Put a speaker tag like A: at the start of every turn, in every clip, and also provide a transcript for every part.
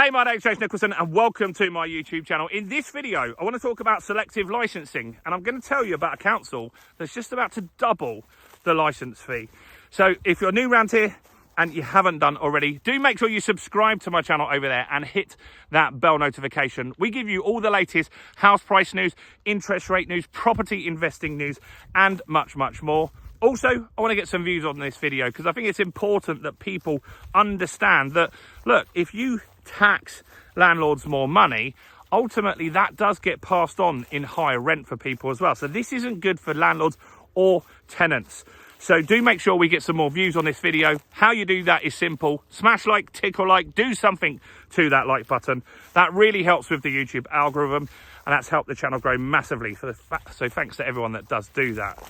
A: Hey, my name's James Nicholson and welcome to my YouTube channel. In this video, I want to talk about selective licensing, and I'm going to tell you about a council that's just about to double the license fee. So if you're new around here and you haven't done already, do make sure you subscribe to my channel over there and hit that bell notification. We give you all the latest house price news, interest rate news, property investing news, and much, much more. Also, I want to get some views on this video because I think it's important that people understand that, look, if you tax landlords more money, ultimately that does get passed on in higher rent for people as well. So this isn't good for landlords or tenants. So do make sure we get some more views on this video. How you do that is simple. Smash like, tickle like, do something to that like button. That really helps with the YouTube algorithm, and that's helped the channel grow massively. So thanks to everyone that does do that.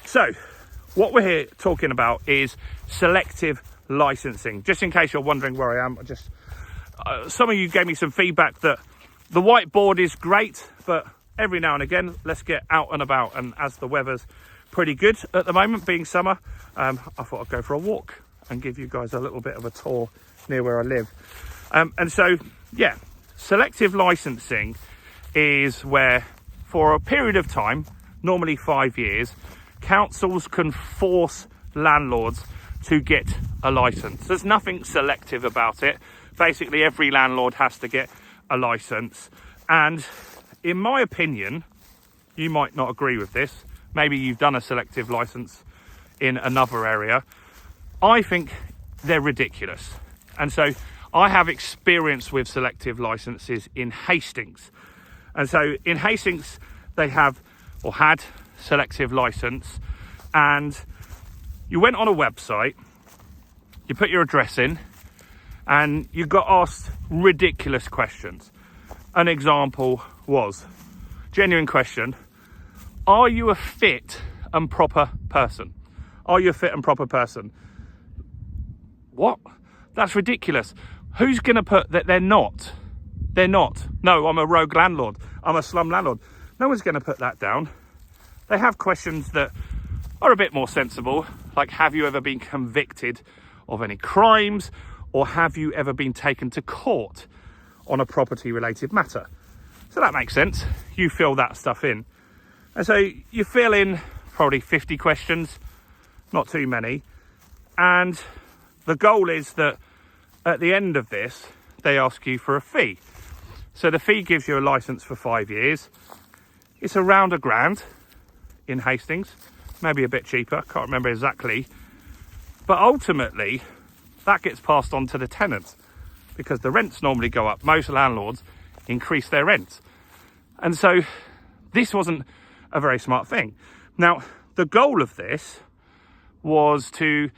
A: So what we're here talking about is selective licensing. Just in case you're wondering where I am, some of you gave me some feedback that the whiteboard is great, but every now and again, let's get out and about. And as the weather's pretty good at the moment, being summer, I thought I'd go for a walk and give you guys a little bit of a tour near where I live. And so, yeah, selective licensing is where, for a period of time, normally 5 years, councils can force landlords to get a license. There's nothing selective about it. Basically, every landlord has to get a license. And in my opinion, you might not agree with this. Maybe you've done a selective license in another area. I think they're ridiculous. And so I have experience with selective licenses in Hastings. And so in Hastings, they have, or had, selective license, and you went on a website, you put your address in, and you got asked ridiculous questions. An example was, genuine question, are you a fit and proper person? Are you a fit and proper person? What? That's ridiculous. Who's going to put that they're not? They're not. No, I'm a rogue landlord. I'm a slum landlord. No one's going to put that down. They have questions that are a bit more sensible, like have you ever been convicted of any crimes, or have you ever been taken to court on a property related matter? So that makes sense. You fill that stuff in. And so you fill in probably 50 questions, not too many. And the goal is that at the end of this, they ask you for a fee. So the fee gives you a license for 5 years. It's around £1,000 in Hastings, maybe a bit cheaper, can't remember exactly. But ultimately, that gets passed on to the tenants because the rents normally go up. Most landlords increase their rents. And so this wasn't a very smart thing. Now, the goal of this was to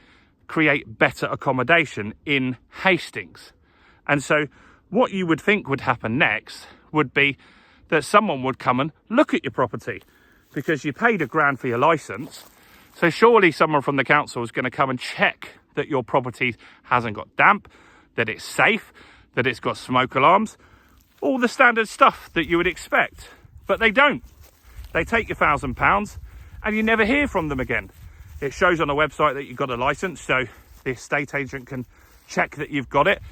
A: create better accommodation in Hastings. And so what you would think would happen next would be that someone would come and look at your property because you paid £1,000 for your license. So surely someone from the council is going to come and check that your property hasn't got damp, that it's safe, that it's got smoke alarms, all the standard stuff that you would expect. But they don't. They take your £1,000 and you never hear from them again. It shows on the website that you've got a license, so the estate agent can check that you've got it,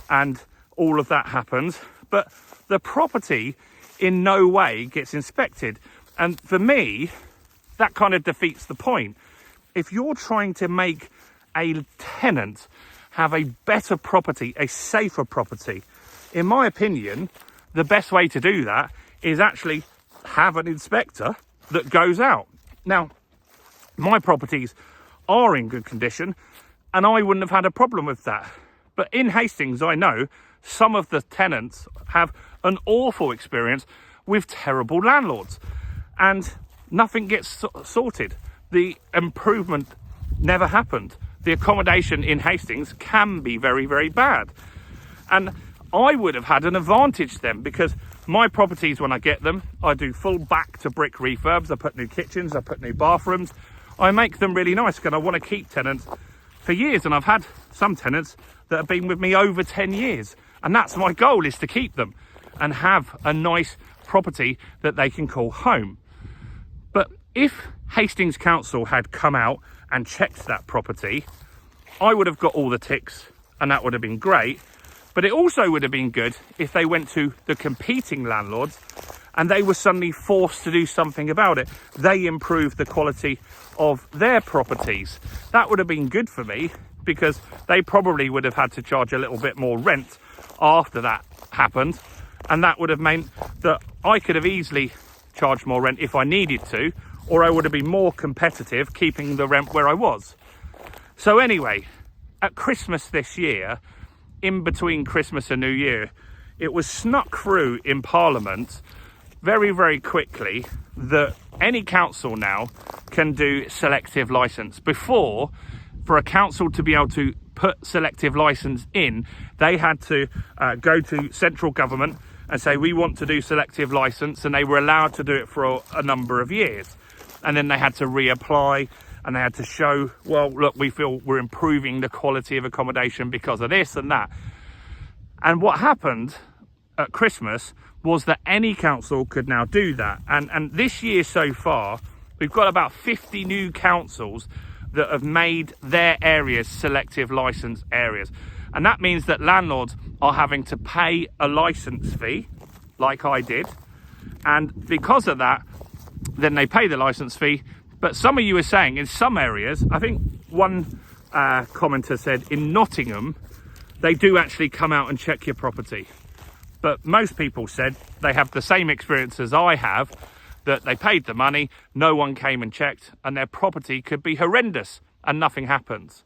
A: and all of that happens. But the property in no way gets inspected. And for me, that kind of defeats the point. If you're trying to make a tenant have a better property, a safer property, in my opinion, the best way to do that is actually have an inspector that goes out. Now, my properties are in good condition and I wouldn't have had a problem with that. But in Hastings, I know some of the tenants have an awful experience with terrible landlords and nothing gets sorted. The improvement never happened. The accommodation in Hastings can be very, very bad. And I would have had an advantage then because my properties, when I get them, I do full back to brick refurbs. I put new kitchens, I put new bathrooms. I make them really nice because I want to keep tenants for years. And I've had some tenants that have been with me over 10 years. And that's my goal, is to keep them and have a nice property that they can call home. But if Hastings Council had come out and checked that property, I would have got all the ticks and that would have been great. But it also would have been good if they went to the competing landlords and they were suddenly forced to do something about it. They improved the quality of their properties. That would have been good for me, because they probably would have had to charge a little bit more rent after that happened. And that would have meant that I could have easily charged more rent if I needed to, or I would have been more competitive keeping the rent where I was. So anyway, at Christmas this year, in between Christmas and New Year, it was snuck through in Parliament very, very quickly that any council now can do selective license. Before, for a council to be able to put selective license in, they had to go to central government and say, we want to do selective license, and they were allowed to do it for a number of years. And then they had to reapply, and they had to show, well, look, we feel we're improving the quality of accommodation because of this and that. And what happened at Christmas was that any council could now do that. And this year so far, we've got about 50 new councils that have made their areas selective license areas. And that means that landlords are having to pay a license fee, like I did. And because of that, then they pay the license fee. But some of you are saying in some areas, I think one commenter said in Nottingham, they do actually come out and check your property. But most people said they have the same experience as I have, that they paid the money, no one came and checked, and their property could be horrendous and nothing happens.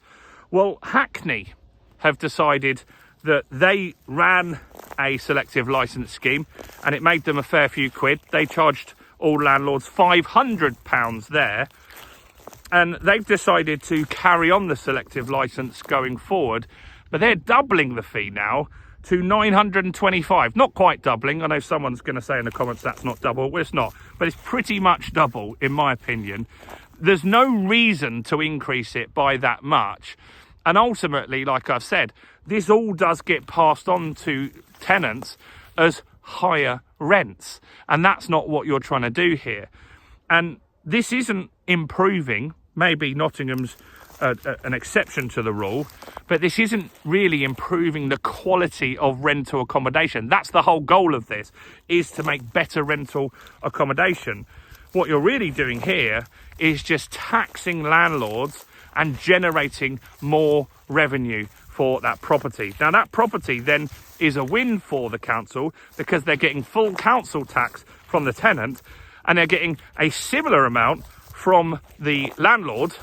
A: Well, Hackney have decided that they ran a selective license scheme and it made them a fair few quid. They charged all landlords £500 there, and they've decided to carry on the selective license going forward, but they're doubling the fee now to £925. Not quite doubling. I know someone's going to say in the comments that's not double. Well, it's not, but it's pretty much double in my opinion. There's no reason to increase it by that much. And ultimately, like I've said, this all does get passed on to tenants as higher rents. And that's not what you're trying to do here. And this isn't improving. Maybe Nottingham's an exception to the rule, but this isn't really improving the quality of rental accommodation. That's the whole goal of this, is to make better rental accommodation. What you're really doing here is just taxing landlords and generating more revenue for that property. Now that property then is a win for the council, because they're getting full council tax from the tenant and they're getting a similar amount from the landlord.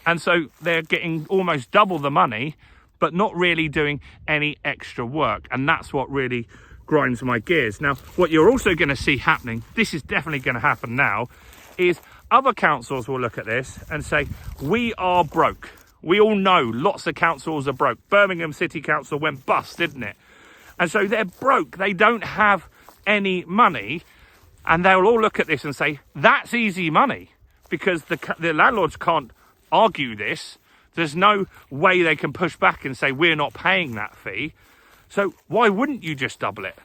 A: And so they're getting almost double the money, but not really doing any extra work. And that's what really grinds my gears. Now, what you're also going to see happening, this is definitely going to happen now, is other councils will look at this and say, we are broke. We all know lots of councils are broke. Birmingham City Council went bust, didn't it? And so they're broke. They don't have any money. And they'll all look at this and say, that's easy money, because the landlords can't argue this. There's no way they can push back and say we're not paying that fee. So why wouldn't you just double it?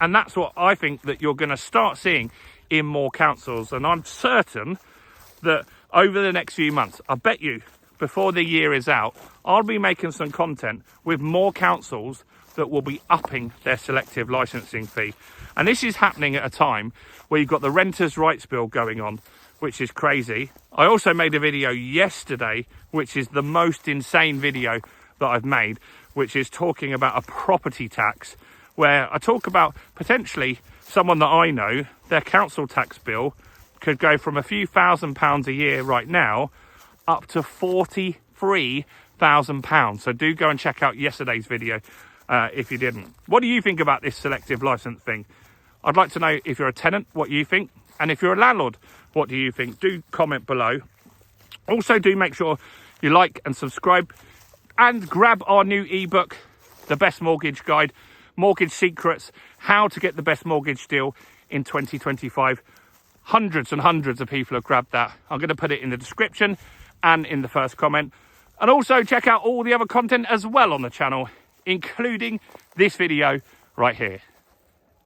A: And that's what I think that you're going to start seeing in more councils. And I'm certain that over the next few months, I bet you before the year is out, I'll be making some content with more councils that will be upping their selective licensing fee. And this is happening at a time where you've got the Renters' Rights Bill going on, which is crazy. I also made a video yesterday, which is the most insane video that I've made, which is talking about a property tax, where I talk about potentially someone that I know, their council tax bill could go from a few £1,000s a year right now up to £43,000. So do go and check out yesterday's video if you didn't. What do you think about this selective license thing? I'd like to know, if you're a tenant, what you think. And if you're a landlord, what do you think? Do comment below. Also, do make sure you like and subscribe, and grab our new ebook, The Best Mortgage Guide, Mortgage Secrets, how to get the best mortgage deal in 2025. Hundreds and hundreds of people have grabbed that. I'm going to put it in the description and in the first comment. And also check out all the other content as well on the channel, including this video right here.